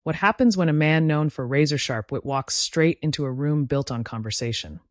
What happens when a man known for razor-sharp wit walks straight into a room built on conversation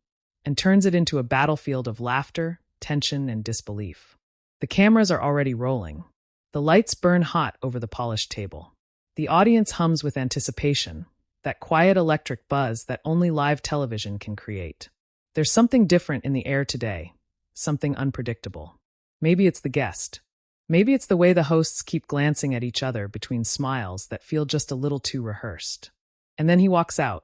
and turns it into a battlefield of laughter, tension, and disbelief? The cameras are already rolling. The lights burn hot over the polished table. The audience hums with anticipation, that quiet electric buzz that only live television can create. There's something different in the air today, something unpredictable. Maybe it's the guest. Maybe it's the way the hosts keep glancing at each other between smiles that feel just a little too rehearsed. And then he walks out.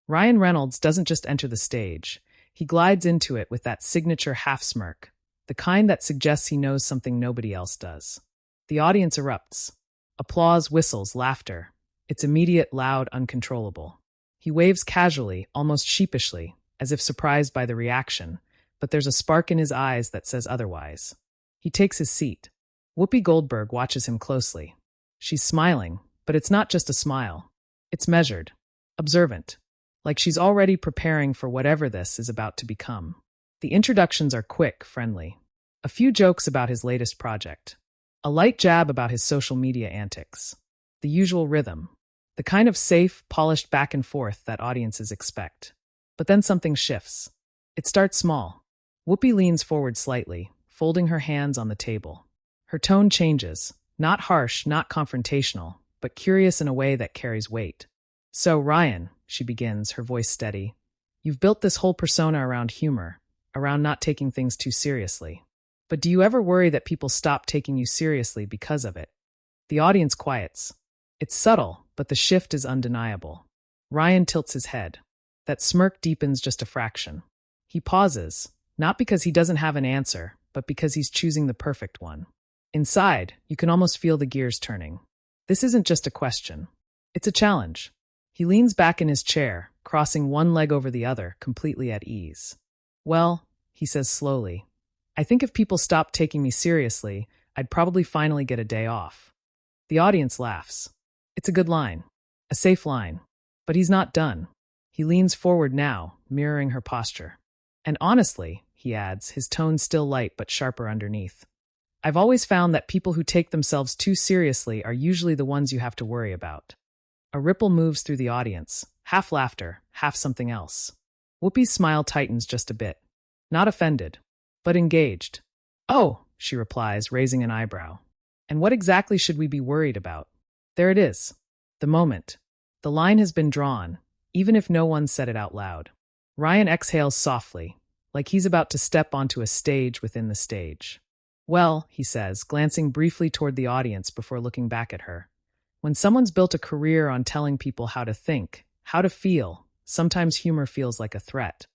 Ryan Reynolds doesn't just enter the stage. He glides into it with that signature half-smirk, the kind that suggests he knows something nobody else does. The audience erupts. Applause, whistles, laughter. It's immediate, loud, uncontrollable. He waves casually, almost sheepishly, as if surprised by the reaction, but there's a spark in his eyes that says otherwise. He takes his seat. Whoopi Goldberg watches him closely. She's smiling, but it's not just a smile. It's measured, observant, like she's already preparing for whatever this is about to become. The introductions are quick, friendly. A few jokes about his latest project. A light jab about his social media antics. The usual rhythm. The kind of safe, polished back and forth that audiences expect. But then something shifts. It starts small. Whoopi leans forward slightly, folding her hands on the table. Her tone changes, not harsh, not confrontational, but curious in a way that carries weight. "So, Ryan," she begins, her voice steady, "you've built this whole persona around humor, around not taking things too seriously. But do you ever worry that people stop taking you seriously because of it?" The audience quiets. It's subtle, but the shift is undeniable. Ryan tilts his head. That smirk deepens just a fraction. He pauses, not because he doesn't have an answer, but because he's choosing the perfect one. Inside, you can almost feel the gears turning. This isn't just a question. It's a challenge. He leans back in his chair, crossing one leg over the other, completely at ease. "Well," he says slowly, "I think if people stopped taking me seriously, I'd probably finally get a day off." The audience laughs. It's a good line. A safe line. But he's not done. He leans forward now, mirroring her posture. "And honestly," he adds, his tone still light but sharper underneath, "I've always found that people who take themselves too seriously are usually the ones you have to worry about." A ripple moves through the audience, half laughter, half something else. Whoopi's smile tightens just a bit. Not offended, but engaged. "Oh," she replies, raising an eyebrow. "And what exactly should we be worried about?" There it is. The moment. The line has been drawn, even if no one said it out loud. Ryan exhales softly, like he's about to step onto a stage within the stage. "Well," he says, glancing briefly toward the audience before looking back at her, "when someone's built a career on telling people how to think, how to feel, sometimes humor feels like a threat."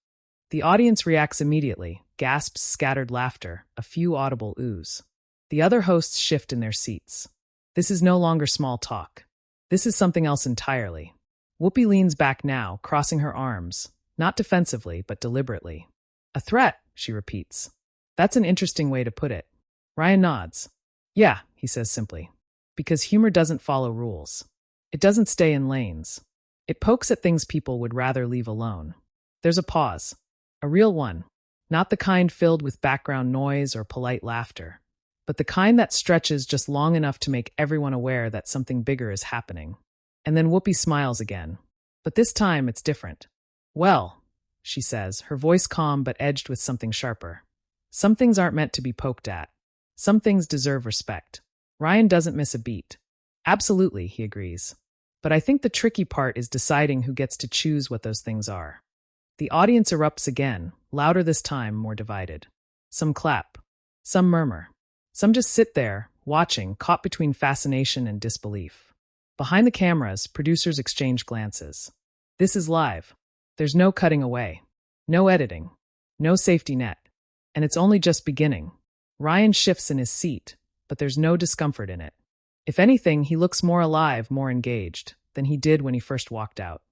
The audience reacts immediately, gasps, scattered laughter, a few audible oohs. The other hosts shift in their seats. This is no longer small talk. This is something else entirely. Whoopi leans back now, crossing her arms, not defensively, but deliberately. "A threat," she repeats. "That's an interesting way to put it." Ryan nods. "Yeah," he says simply. "Because humor doesn't follow rules. It doesn't stay in lanes. It pokes at things people would rather leave alone." There's a pause. A real one. Not the kind filled with background noise or polite laughter, but the kind that stretches just long enough to make everyone aware that something bigger is happening. And then Whoopi smiles again. But this time it's different. "Well," she says, her voice calm but edged with something sharper. "Some things aren't meant to be poked at. Some things deserve respect." Ryan doesn't miss a beat. "Absolutely," he agrees. "But I think the tricky part is deciding who gets to choose what those things are." The audience erupts again, louder this time, more divided. Some clap. Some murmur. Some just sit there, watching, caught between fascination and disbelief. Behind the cameras, producers exchange glances. This is live. There's no cutting away. No editing. No safety net. And it's only just beginning. Ryan shifts in his seat, but there's no discomfort in it. If anything, he looks more alive, more engaged, than he did when he first walked out.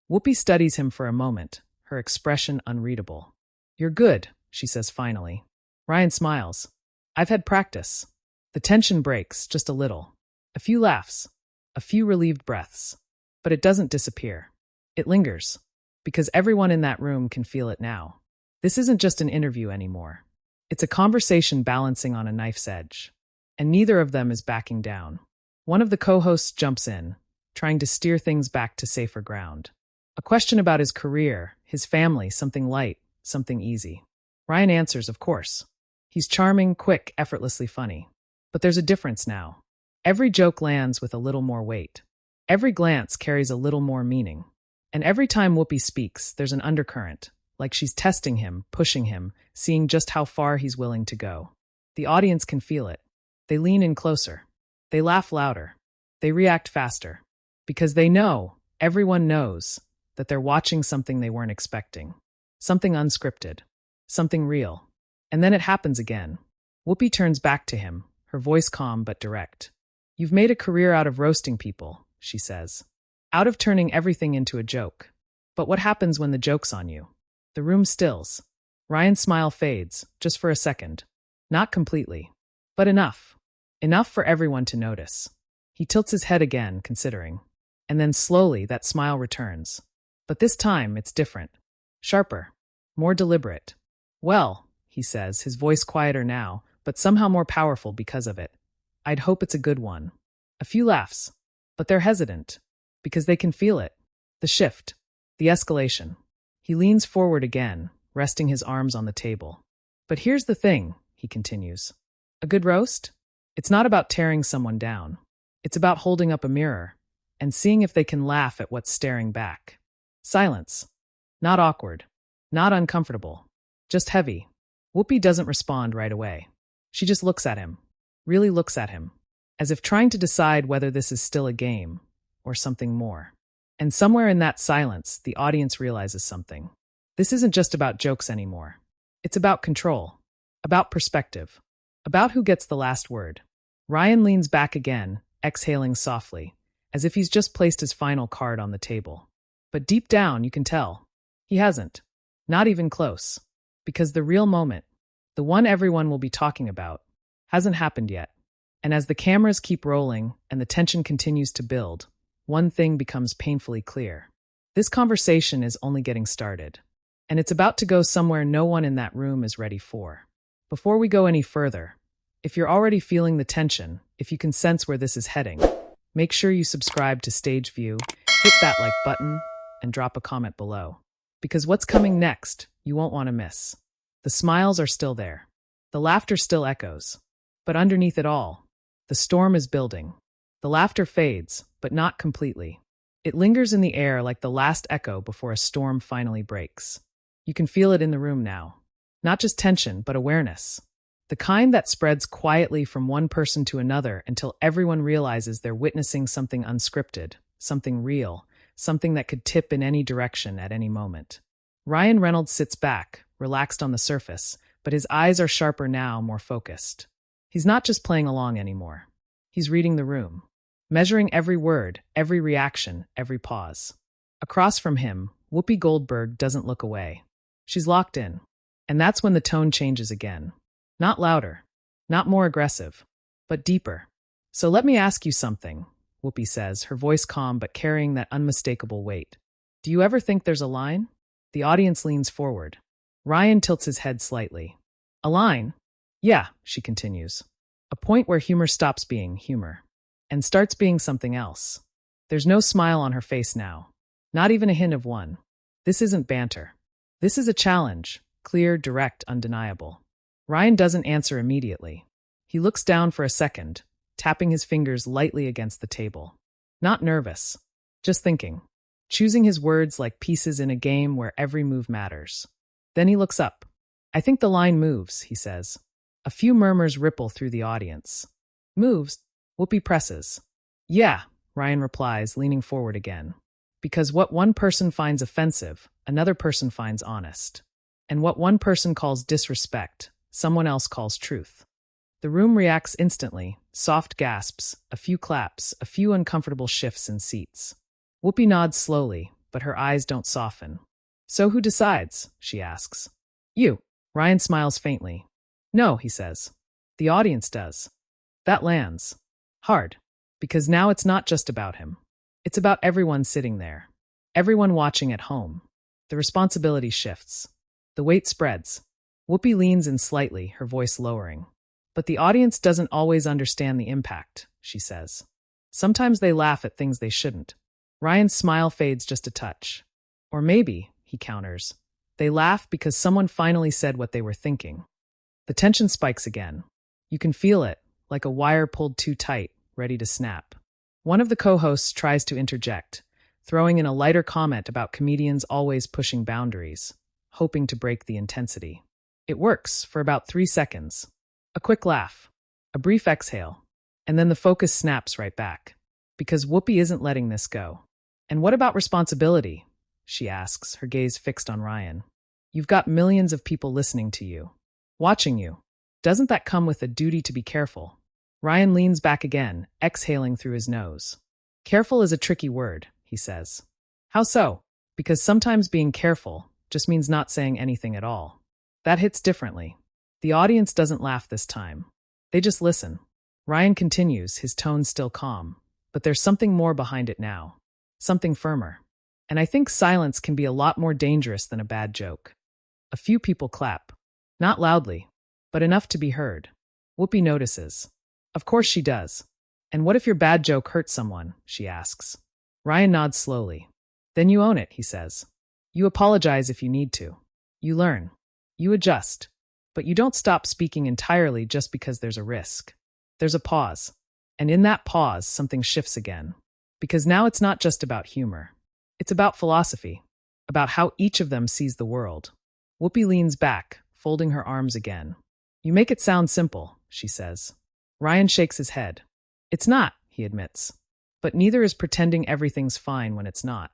Whoopi studies him for a moment, her expression unreadable. "You're good," she says finally. Ryan smiles. "I've had practice." The tension breaks, just a little. A few laughs. A few relieved breaths. But it doesn't disappear. It lingers. Because everyone in that room can feel it now. This isn't just an interview anymore. It's a conversation balancing on a knife's edge. And neither of them is backing down. One of the co-hosts jumps in. trying to steer things back to safer ground. A question about his career, his family, something light, something easy. Ryan answers, of course. He's charming, quick, effortlessly funny. But there's a difference now. Every joke lands with a little more weight. Every glance carries a little more meaning. And every time Whoopi speaks, there's an undercurrent, like she's testing him, pushing him, seeing just how far he's willing to go. The audience can feel it. They lean in closer. They laugh louder. They react faster. Because they know, everyone knows, that they're watching something they weren't expecting. Something unscripted. Something real. And then it happens again. Whoopi turns back to him, her voice calm but direct. "You've made a career out of roasting people," she says. "Out of turning everything into a joke. But what happens when the joke's on you?" The room stills. Ryan's smile fades, just for a second. Not completely. But enough. Enough for everyone to notice. He tilts his head again, considering. And then slowly that smile returns. But this time it's different. Sharper. More deliberate. "Well," he says, his voice quieter now, but somehow more powerful because of it. "I'd hope it's a good one." A few laughs. But they're hesitant. Because they can feel it. The shift. The escalation. He leans forward again, resting his arms on the table. "But here's the thing," he continues. "A good roast? It's not about tearing someone down. It's about holding up a mirror and seeing if they can laugh at what's staring back." Silence. Not awkward. Not uncomfortable. Just heavy. Whoopi doesn't respond right away. She just looks at him. Really looks at him. As if trying to decide whether this is still a game or something more. And somewhere in that silence, the audience realizes something. This isn't just about jokes anymore. It's about control. About perspective. About who gets the last word. Ryan leans back again, exhaling softly, as if he's just placed his final card on the table. But deep down, you can tell. He hasn't. Not even close. Because the real moment, the one everyone will be talking about, hasn't happened yet. And as the cameras keep rolling and the tension continues to build, one thing becomes painfully clear. This conversation is only getting started. And it's about to go somewhere no one in that room is ready for. Before we go any further, if you're already feeling the tension, if you can sense where this is heading, make sure you subscribe to Stage View, hit that like button, and drop a comment below. Because what's coming next, you won't want to miss. The smiles are still there. The laughter still echoes. But underneath it all, the storm is building. The laughter fades, but not completely. It lingers in the air like the last echo before a storm finally breaks. You can feel it in the room now. Not just tension, but awareness. The kind that spreads quietly from one person to another until everyone realizes they're witnessing something unscripted, something real, something that could tip in any direction at any moment. Ryan Reynolds sits back, relaxed on the surface, but his eyes are sharper now, more focused. He's not just playing along anymore. He's reading the room, measuring every word, every reaction, every pause. Across from him, Whoopi Goldberg doesn't look away. She's locked in. And that's when the tone changes again. Not louder, not more aggressive, but deeper. "So let me ask you something," Whoopi says, her voice calm but carrying that unmistakable weight. "Do you ever think there's a line?" The audience leans forward. Ryan tilts his head slightly. "A line?" "Yeah," she continues. "A point where humor stops being humor and starts being something else." There's no smile on her face now. Not even a hint of one. This isn't banter. This is a challenge, clear, direct, undeniable. Ryan doesn't answer immediately. He looks down for a second, tapping his fingers lightly against the table. Not nervous, just thinking. Choosing his words like pieces in a game where every move matters. Then he looks up. "I think the line moves," he says. A few murmurs ripple through the audience. "Moves?" Whoopi presses. "Yeah," Ryan replies, leaning forward again. "Because what one person finds offensive, another person finds honest. And what one person calls disrespect, someone else calls truth." The room reacts instantly, soft gasps, a few claps, a few uncomfortable shifts in seats. Whoopi nods slowly, but her eyes don't soften. "So who decides?" she asks. "You." Ryan smiles faintly. "No," he says. "The audience does." That lands. Hard. Because now it's not just about him. It's about everyone sitting there. Everyone watching at home. The responsibility shifts. The weight spreads. Whoopi leans in slightly, her voice lowering. "But the audience doesn't always understand the impact," she says. Sometimes they laugh at things they shouldn't. Ryan's smile fades just a touch. Or maybe, he counters, they laugh because someone finally said what they were thinking. The tension spikes again. You can feel it, like a wire pulled too tight, ready to snap. One of the co-hosts tries to interject, throwing in a lighter comment about comedians always pushing boundaries, hoping to break the intensity. It works for about 3 seconds. A quick laugh, a brief exhale, and then the focus snaps right back. Because Whoopi isn't letting this go. And what about responsibility? She asks, her gaze fixed on Ryan. You've got millions of people listening to you, watching you. Doesn't that come with a duty to be careful? Ryan leans back again, exhaling through his nose. Careful is a tricky word, he says. How so? Because sometimes being careful just means not saying anything at all. That hits differently. The audience doesn't laugh this time. They just listen. Ryan continues, his tone still calm. But there's something more behind it now. Something firmer. And I think silence can be a lot more dangerous than a bad joke. A few people clap. Not loudly, but enough to be heard. Whoopi notices. Of course she does. And what if your bad joke hurts someone? She asks. Ryan nods slowly. Then you own it, he says. You apologize if you need to. You learn. You adjust. But you don't stop speaking entirely just because there's a risk. There's a pause. And in that pause, something shifts again. Because now it's not just about humor. It's about philosophy. About how each of them sees the world. Whoopi leans back, folding her arms again. You make it sound simple, she says. Ryan shakes his head. It's not, he admits. But neither is pretending everything's fine when it's not.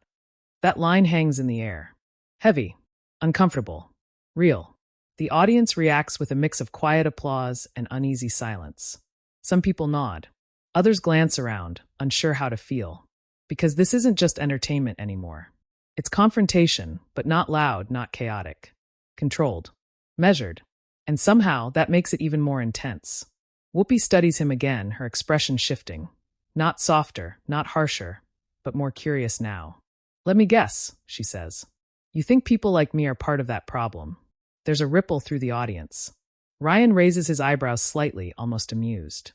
That line hangs in the air. Heavy. Uncomfortable. Real. The audience reacts with a mix of quiet applause and uneasy silence. Some people nod. Others glance around, unsure how to feel. Because this isn't just entertainment anymore. It's confrontation, but not loud, not chaotic. Controlled. Measured. And somehow that makes it even more intense. Whoopi studies him again, her expression shifting. Not softer, not harsher, but more curious now. Let me guess, she says. You think people like me are part of that problem. There's a ripple through the audience. Ryan raises his eyebrows slightly, almost amused.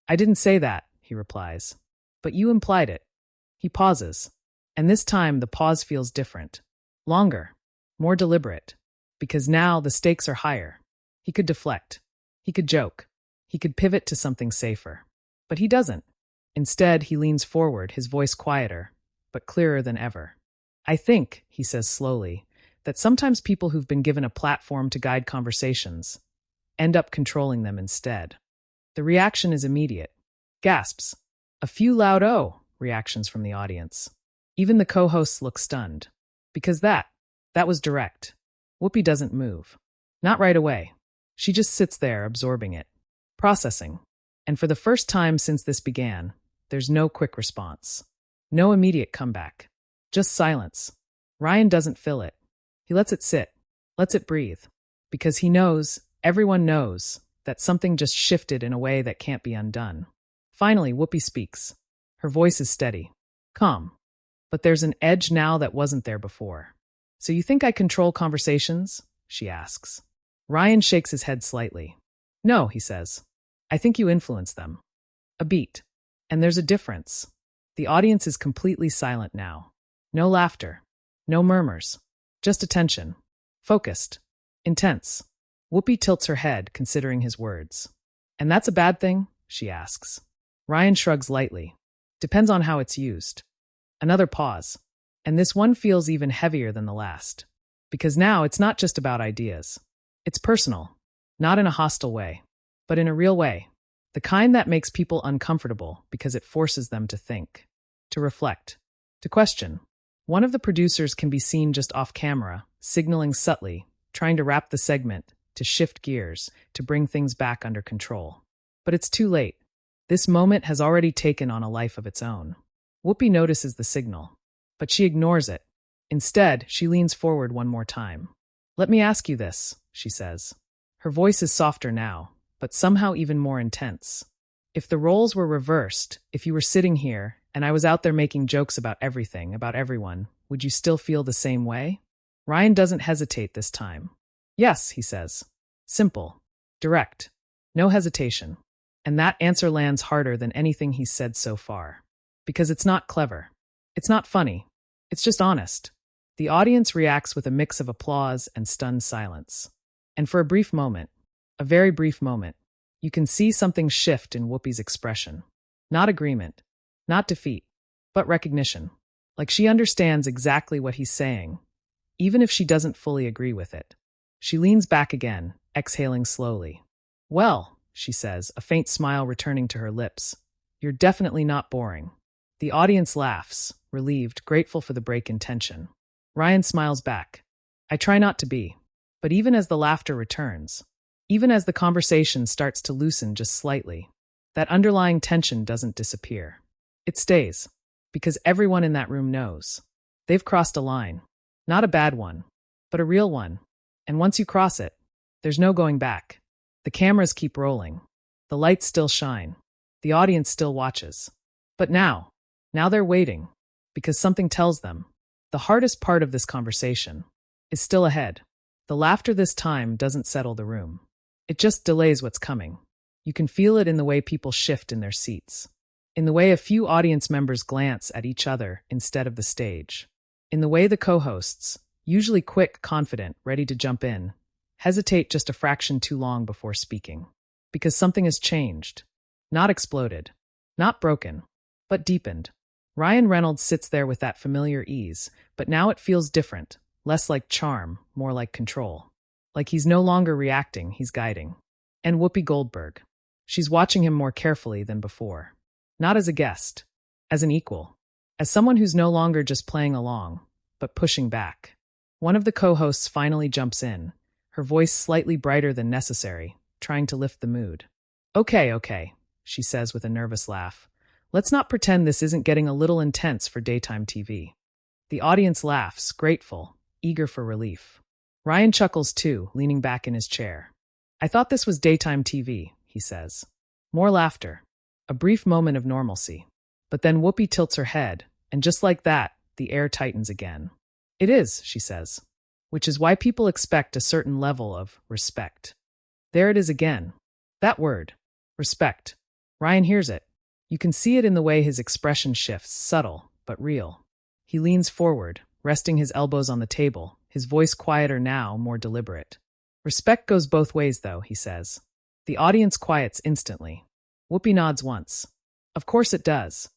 I didn't say that, he replies. But you implied it. He pauses. And this time the pause feels different. Longer. More deliberate. Because now the stakes are higher. He could deflect. He could joke. He could pivot to something safer. But he doesn't. Instead, he leans forward, his voice quieter, but clearer than ever. I think, he says slowly, that sometimes people who've been given a platform to guide conversations end up controlling them instead. The reaction is immediate. Gasps. A few loud "oh" reactions from the audience. Even the co-hosts look stunned. Because that was direct. Whoopi doesn't move. Not right away. She just sits there, absorbing it. Processing. And for the first time since this began, there's no quick response. No immediate comeback. Just silence. Ryan doesn't fill it. He lets it sit. Lets it breathe. Because he knows, everyone knows, that something just shifted in a way that can't be undone. Finally, Whoopi speaks. Her voice is steady. Calm. But there's an edge now that wasn't there before. So you think I control conversations? She asks. Ryan shakes his head slightly. No, he says. I think you influence them. A beat. And there's a difference. The audience is completely silent now. No laughter. No murmurs. Just attention. Focused. Intense. Whoopi tilts her head, considering his words. And that's a bad thing? She asks. Ryan shrugs lightly. Depends on how it's used. Another pause. And this one feels even heavier than the last. Because now it's not just about ideas. It's personal. Not in a hostile way. But in a real way. The kind that makes people uncomfortable because it forces them to think. To reflect. To question. One of the producers can be seen just off camera, signaling subtly, trying to wrap the segment, to shift gears, to bring things back under control. But it's too late. This moment has already taken on a life of its own. Whoopi notices the signal, but she ignores it. Instead, she leans forward one more time. Let me ask you this, she says. Her voice is softer now, but somehow even more intense. If the roles were reversed, if you were sitting here, and I was out there making jokes about everything, about everyone, would you still feel the same way? Ryan doesn't hesitate this time. Yes, he says. Simple. Direct. No hesitation. And that answer lands harder than anything he's said so far. Because it's not clever. It's not funny. It's just honest. The audience reacts with a mix of applause and stunned silence. And for a brief moment, a very brief moment, you can see something shift in Whoopi's expression. Not agreement, not defeat, but recognition. Like she understands exactly what he's saying, even if she doesn't fully agree with it. She leans back again, exhaling slowly. Well, she says, a faint smile returning to her lips. You're definitely not boring. The audience laughs, relieved, grateful for the break in tension. Ryan smiles back. I try not to be. But even as the laughter returns, even as the conversation starts to loosen just slightly, that underlying tension doesn't disappear. It stays, because everyone in that room knows. They've crossed a line. Not a bad one, but a real one. And once you cross it, there's no going back. The cameras keep rolling. The lights still shine. The audience still watches. But now they're waiting, because something tells them the hardest part of this conversation is still ahead. The laughter this time doesn't settle the room. It just delays what's coming. You can feel it in the way people shift in their seats, in the way a few audience members glance at each other instead of the stage, in the way the co-hosts, usually quick, confident, ready to jump in, hesitate just a fraction too long before speaking. Because something has changed. Not exploded. Not broken. But deepened. Ryan Reynolds sits there with that familiar ease, but now it feels different. Less like charm, more like control. Like he's no longer reacting, he's guiding. And Whoopi Goldberg. She's watching him more carefully than before. Not as a guest. As an equal. As someone who's no longer just playing along, but pushing back. One of the co-hosts finally jumps in, her voice slightly brighter than necessary, trying to lift the mood. Okay, she says with a nervous laugh. Let's not pretend this isn't getting a little intense for daytime TV. The audience laughs, grateful, eager for relief. Ryan chuckles too, leaning back in his chair. I thought this was daytime TV, he says. More laughter. A brief moment of normalcy. But then Whoopi tilts her head, and just like that, the air tightens again. It is, she says. Which is why people expect a certain level of respect. There it is again. That word. Respect. Ryan hears it. You can see it in the way his expression shifts, subtle, but real. He leans forward, resting his elbows on the table, his voice quieter now, more deliberate. Respect goes both ways, though, he says. The audience quiets instantly. Whoopi nods once. Of course it does.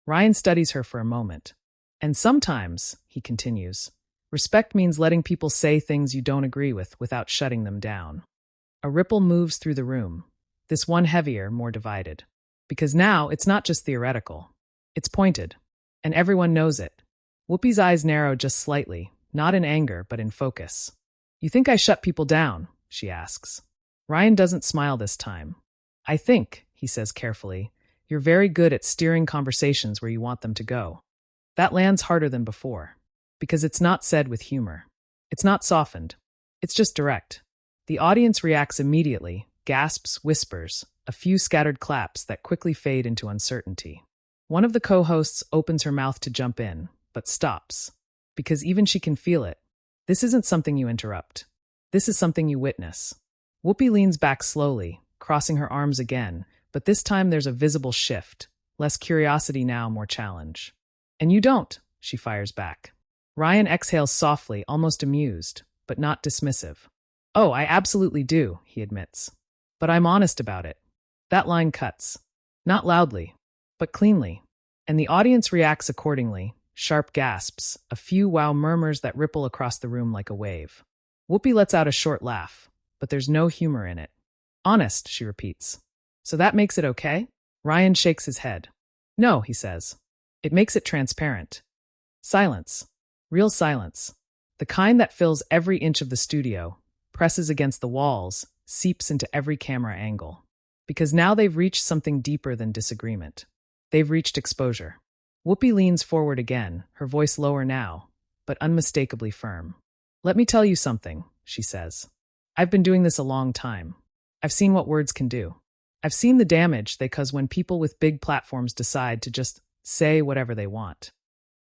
Ryan studies her for a moment. And sometimes, he continues, respect means letting people say things you don't agree with without shutting them down. A ripple moves through the room, this one heavier, more divided. Because now it's not just theoretical. It's pointed. And everyone knows it. Whoopi's eyes narrow just slightly, not in anger, but in focus. You think I shut people down? She asks. Ryan doesn't smile this time. I think, he says carefully, you're very good at steering conversations where you want them to go. That lands harder than before. Because it's not said with humor. It's not softened. It's just direct. The audience reacts immediately, gasps, whispers, a few scattered claps that quickly fade into uncertainty. One of the co-hosts opens her mouth to jump in, but stops. Because even she can feel it. This isn't something you interrupt. This is something you witness. Whoopi leans back slowly, crossing her arms again, but this time there's a visible shift. Less curiosity now, more challenge. And you don't, she fires back. Ryan exhales softly, almost amused, but not dismissive. Oh, I absolutely do, he admits. But I'm honest about it. That line cuts. Not loudly, but cleanly. And the audience reacts accordingly, sharp gasps, a few wow murmurs that ripple across the room like a wave. Whoopi lets out a short laugh, but there's no humor in it. Honest, she repeats. So that makes it okay? Ryan shakes his head. No, he says. It makes it transparent. Silence. Real silence. The kind that fills every inch of the studio, presses against the walls, seeps into every camera angle. Because now they've reached something deeper than disagreement. They've reached exposure. Whoopi leans forward again, her voice lower now, but unmistakably firm. Let me tell you something, she says. I've been doing this a long time. I've seen what words can do. I've seen the damage they cause when people with big platforms decide to just say whatever they want.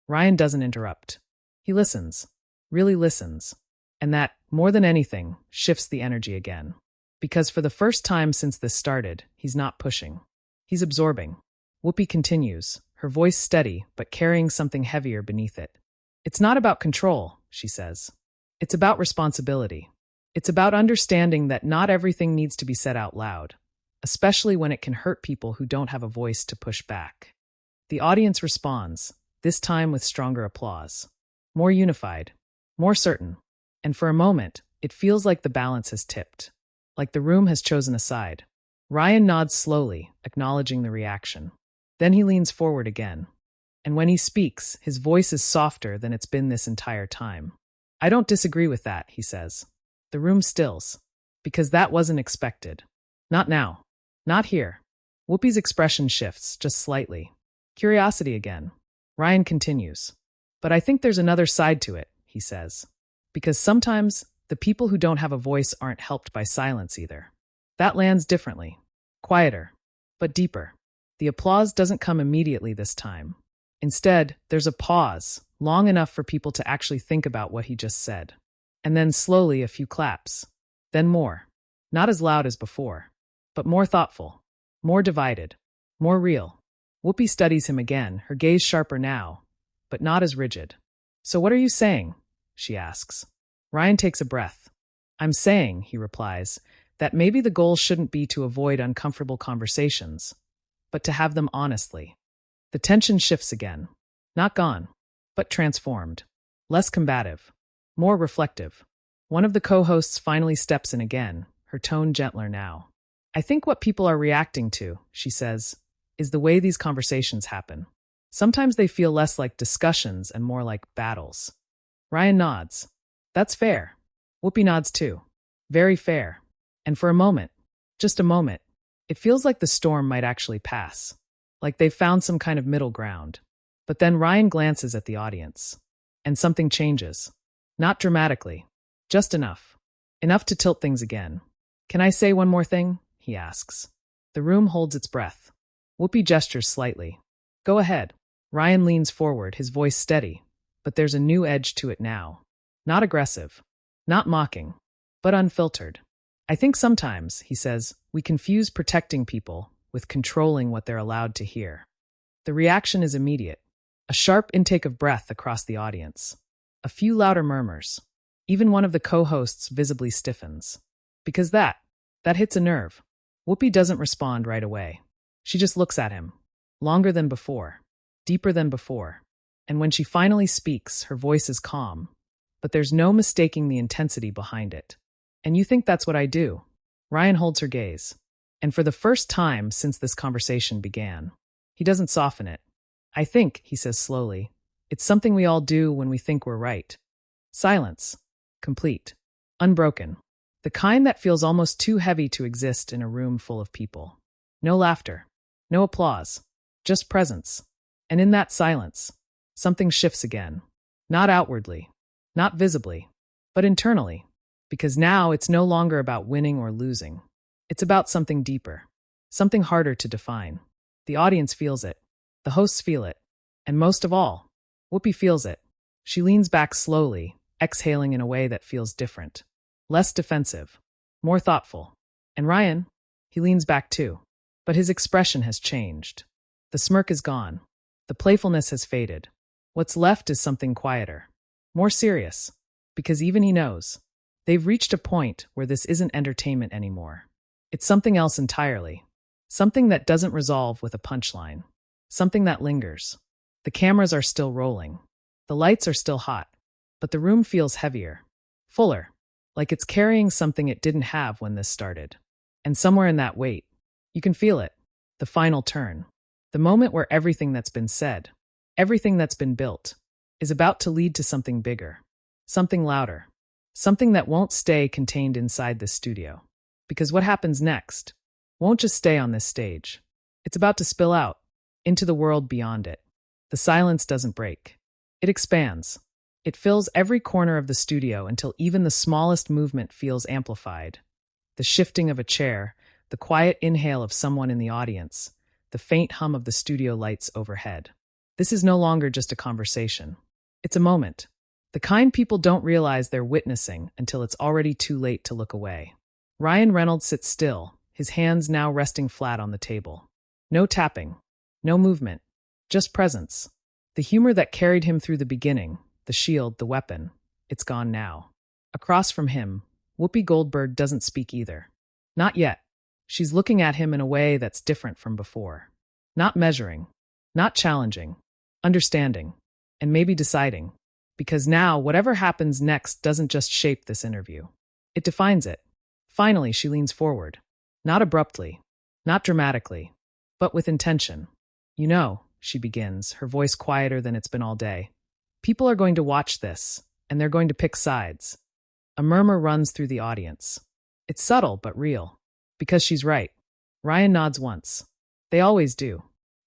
Ryan doesn't interrupt. He listens, really listens. And that, more than anything, shifts the energy again. Because for the first time since this started, he's not pushing. He's absorbing. Whoopi continues, her voice steady but carrying something heavier beneath it. It's not about control, she says. It's about responsibility. It's about understanding that not everything needs to be said out loud, especially when it can hurt people who don't have a voice to push back. The audience responds, this time with stronger applause. More unified, more certain, and for a moment, it feels like the balance has tipped, like the room has chosen a side. Ryan nods slowly, acknowledging the reaction. Then he leans forward again. And when he speaks, his voice is softer than it's been this entire time. I don't disagree with that, he says. The room stills, because that wasn't expected. Not now. Not here. Whoopi's expression shifts, just slightly. Curiosity again. Ryan continues. But I think there's another side to it, he says. Because sometimes, the people who don't have a voice aren't helped by silence either. That lands differently. Quieter. But deeper. The applause doesn't come immediately this time. Instead, there's a pause, long enough for people to actually think about what he just said. And then slowly a few claps. Then more. Not as loud as before, but more thoughtful, more divided, more real. Whoopi studies him again, her gaze sharper now, but not as rigid. So what are you saying? She asks. Ryan takes a breath. I'm saying, he replies, that maybe the goal shouldn't be to avoid uncomfortable conversations, but to have them honestly. The tension shifts again. Not gone, but transformed. Less combative. More reflective. One of the co-hosts finally steps in again, her tone gentler now. I think what people are reacting to, she says, is the way these conversations happen. Sometimes they feel less like discussions and more like battles. Ryan nods. That's fair. Whoopi nods too. Very fair. And for a moment, just a moment, it feels like the storm might actually pass. Like they've found some kind of middle ground. But then Ryan glances at the audience. And something changes. Not dramatically. Just enough. Enough to tilt things again. Can I say one more thing? He asks. The room holds its breath. Whoopi gestures slightly. Go ahead. Ryan leans forward, his voice steady. But there's a new edge to it now. Not aggressive. Not mocking. But unfiltered. I think sometimes, he says, we confuse protecting people with controlling what they're allowed to hear. The reaction is immediate. A sharp intake of breath across the audience. A few louder murmurs. Even one of the co-hosts visibly stiffens. Because that hits a nerve. Whoopi doesn't respond right away. She just looks at him. Longer than before. Deeper than before. And when she finally speaks, her voice is calm. But there's no mistaking the intensity behind it. And you think that's what I do? Ryan holds her gaze. And for the first time since this conversation began, he doesn't soften it. I think, he says slowly, it's something we all do when we think we're right. Silence. Complete. Unbroken. The kind that feels almost too heavy to exist in a room full of people. No laughter. No applause. Just presence. And in that silence, something shifts again. Not outwardly. Not visibly. But internally. Because now it's no longer about winning or losing. It's about something deeper. Something harder to define. The audience feels it. The hosts feel it. And most of all, Whoopi feels it. She leans back slowly, exhaling in a way that feels different. Less defensive. More thoughtful. And Ryan? He leans back too. But his expression has changed. The smirk is gone. The playfulness has faded. What's left is something quieter. More serious. Because even he knows. They've reached a point where this isn't entertainment anymore. It's something else entirely. Something that doesn't resolve with a punchline. Something that lingers. The cameras are still rolling. The lights are still hot. But the room feels heavier. Fuller. Like it's carrying something it didn't have when this started. And somewhere in that weight, you can feel it. The final turn. The moment where everything that's been said, everything that's been built, is about to lead to something bigger. Something louder. Something that won't stay contained inside this studio. Because what happens next won't just stay on this stage. It's about to spill out into the world beyond it. The silence doesn't break. It expands. It fills every corner of the studio until even the smallest movement feels amplified. The shifting of a chair, the quiet inhale of someone in the audience, the faint hum of the studio lights overhead. This is no longer just a conversation. It's a moment. The kind people don't realize they're witnessing until it's already too late to look away. Ryan Reynolds sits still, his hands now resting flat on the table. No tapping. No movement. Just presence. The humor that carried him through the beginning, the shield, the weapon, it's gone now. Across from him, Whoopi Goldberg doesn't speak either. Not yet. She's looking at him in a way that's different from before. Not measuring, not challenging, understanding, and maybe deciding. Because now, whatever happens next doesn't just shape this interview. It defines it. Finally, she leans forward. Not abruptly, not dramatically, but with intention. You know, she begins, her voice quieter than it's been all day. People are going to watch this, and they're going to pick sides. A murmur runs through the audience. It's subtle but real. Because she's right. Ryan nods once. They always do.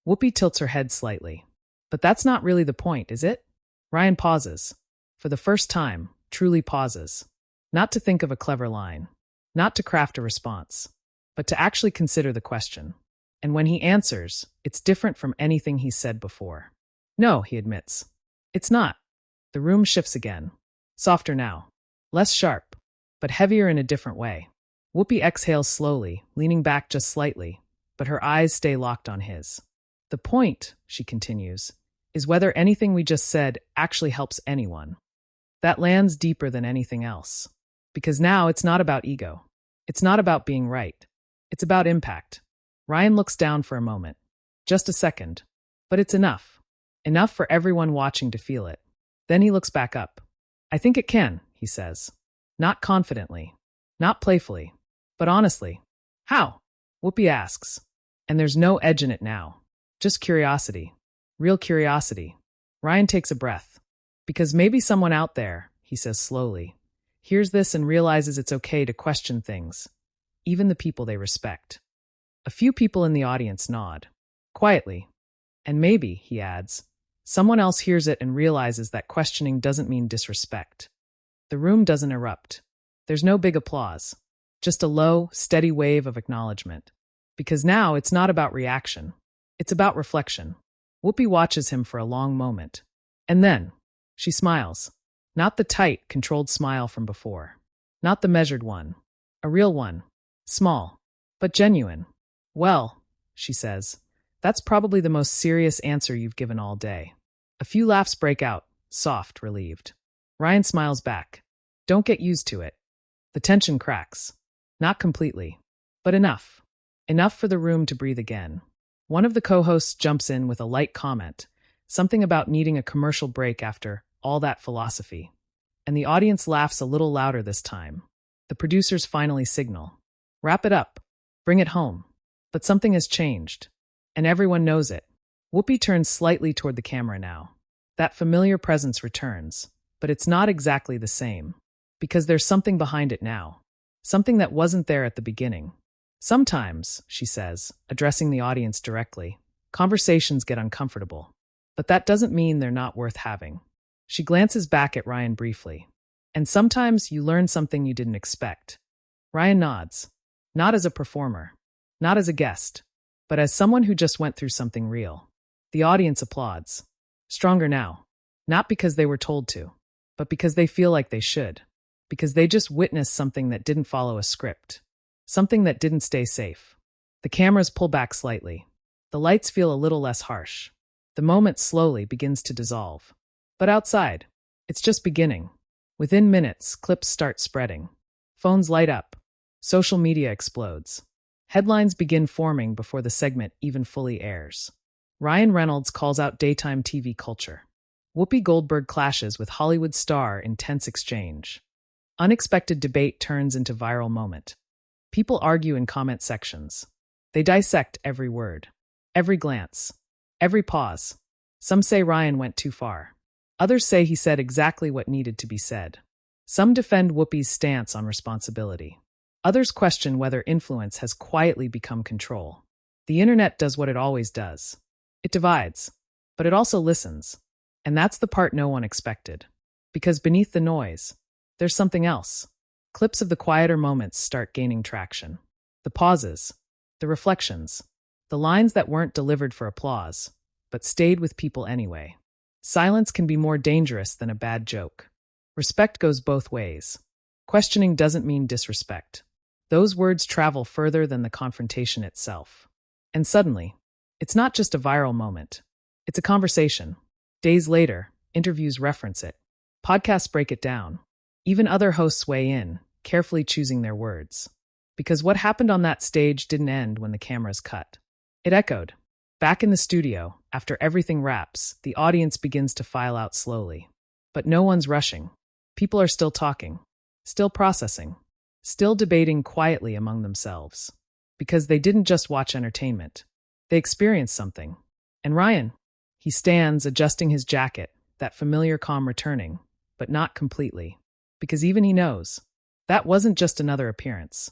Whoopi tilts her head slightly. But that's not really the point, is it? Ryan pauses. For the first time, truly pauses. Not to think of a clever line. Not to craft a response. But to actually consider the question. And when he answers, it's different from anything he's said before. No, he admits. It's not. The room shifts again. Softer now. Less sharp, but heavier in a different way. Whoopi exhales slowly, leaning back just slightly, but her eyes stay locked on his. The point, she continues, is whether anything we just said actually helps anyone. That lands deeper than anything else. Because now it's not about ego. It's not about being right. It's about impact. Ryan looks down for a moment. Just a second. But it's enough. Enough for everyone watching to feel it. Then he looks back up. I think it can, he says. Not confidently. Not playfully. But honestly. How? Whoopi asks. And there's no edge in it now. Just curiosity. Real curiosity. Ryan takes a breath. Because maybe someone out there, he says slowly, hears this and realizes it's okay to question things. Even the people they respect. A few people in the audience nod. Quietly. And maybe, he adds, someone else hears it and realizes that questioning doesn't mean disrespect. The room doesn't erupt. There's no big applause. Just a low, steady wave of acknowledgement. Because now it's not about reaction. It's about reflection. Whoopi watches him for a long moment. And then, she smiles. Not the tight, controlled smile from before. Not the measured one. A real one. Small. But genuine. Well, she says, that's probably the most serious answer you've given all day. A few laughs break out, soft, relieved. Ryan smiles back. Don't get used to it. The tension cracks. Not completely. But enough. Enough for the room to breathe again. One of the co-hosts jumps in with a light comment, something about needing a commercial break after all that philosophy. And the audience laughs a little louder this time. The producers finally signal. Wrap it up. Bring it home. But something has changed. And everyone knows it. Whoopi turns slightly toward the camera now. That familiar presence returns. But it's not exactly the same. Because there's something behind it now. Something that wasn't there at the beginning. Sometimes, she says, addressing the audience directly, conversations get uncomfortable. But that doesn't mean they're not worth having. She glances back at Ryan briefly. And sometimes you learn something you didn't expect. Ryan nods. Not as a performer. Not as a guest. But as someone who just went through something real. The audience applauds. Stronger now. Not because they were told to. But because they feel like they should. Because they just witnessed something that didn't follow a script. Something that didn't stay safe. The cameras pull back slightly. The lights feel a little less harsh. The moment slowly begins to dissolve. But outside, it's just beginning. Within minutes, clips start spreading. Phones light up. Social media explodes. Headlines begin forming before the segment even fully airs. Ryan Reynolds calls out daytime TV culture. Whoopi Goldberg clashes with Hollywood star in tense exchange. Unexpected debate turns into viral moment. People argue in comment sections. They dissect every word, every glance, every pause. Some say Ryan went too far. Others say he said exactly what needed to be said. Some defend Whoopi's stance on responsibility. Others question whether influence has quietly become control. The internet does what it always does. It divides, but it also listens. And that's the part no one expected. Because beneath the noise, there's something else. Clips of the quieter moments start gaining traction. The pauses, the reflections, the lines that weren't delivered for applause, but stayed with people anyway. Silence can be more dangerous than a bad joke. Respect goes both ways. Questioning doesn't mean disrespect. Those words travel further than the confrontation itself. And suddenly, it's not just a viral moment. It's a conversation. Days later, interviews reference it. Podcasts break it down. Even other hosts weigh in, carefully choosing their words. Because what happened on that stage didn't end when the cameras cut. It echoed. Back in the studio, after everything wraps, the audience begins to file out slowly. But no one's rushing. People are still talking, still processing, still debating quietly among themselves. Because they didn't just watch entertainment. They experienced something. And Ryan, he stands adjusting his jacket, that familiar calm returning, but not completely. Because even he knows, that wasn't just another appearance.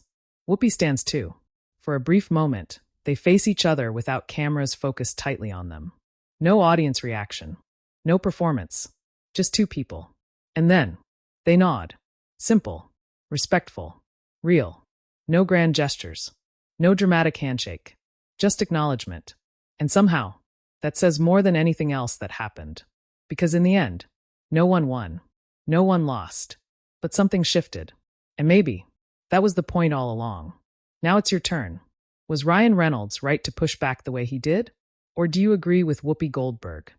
Whoopi stands too. For a brief moment, they face each other without cameras focused tightly on them. No audience reaction. No performance. Just two people. And then, they nod. Simple. Respectful. Real. No grand gestures. No dramatic handshake. Just acknowledgement. And somehow, that says more than anything else that happened. Because in the end, no one won. No one lost. But something shifted. And maybe, that was the point all along. Now it's your turn. Was Ryan Reynolds right to push back the way he did? Or do you agree with Whoopi Goldberg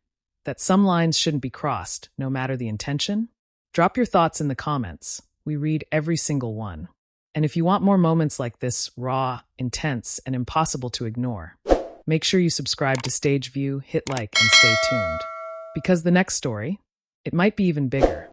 that some lines shouldn't be crossed, no matter the intention? Drop your thoughts in the comments. We read every single one. And if you want more moments like this, raw, intense, and impossible to ignore, make sure you subscribe to Stage View, hit like, and stay tuned. Because the next story, it might be even bigger.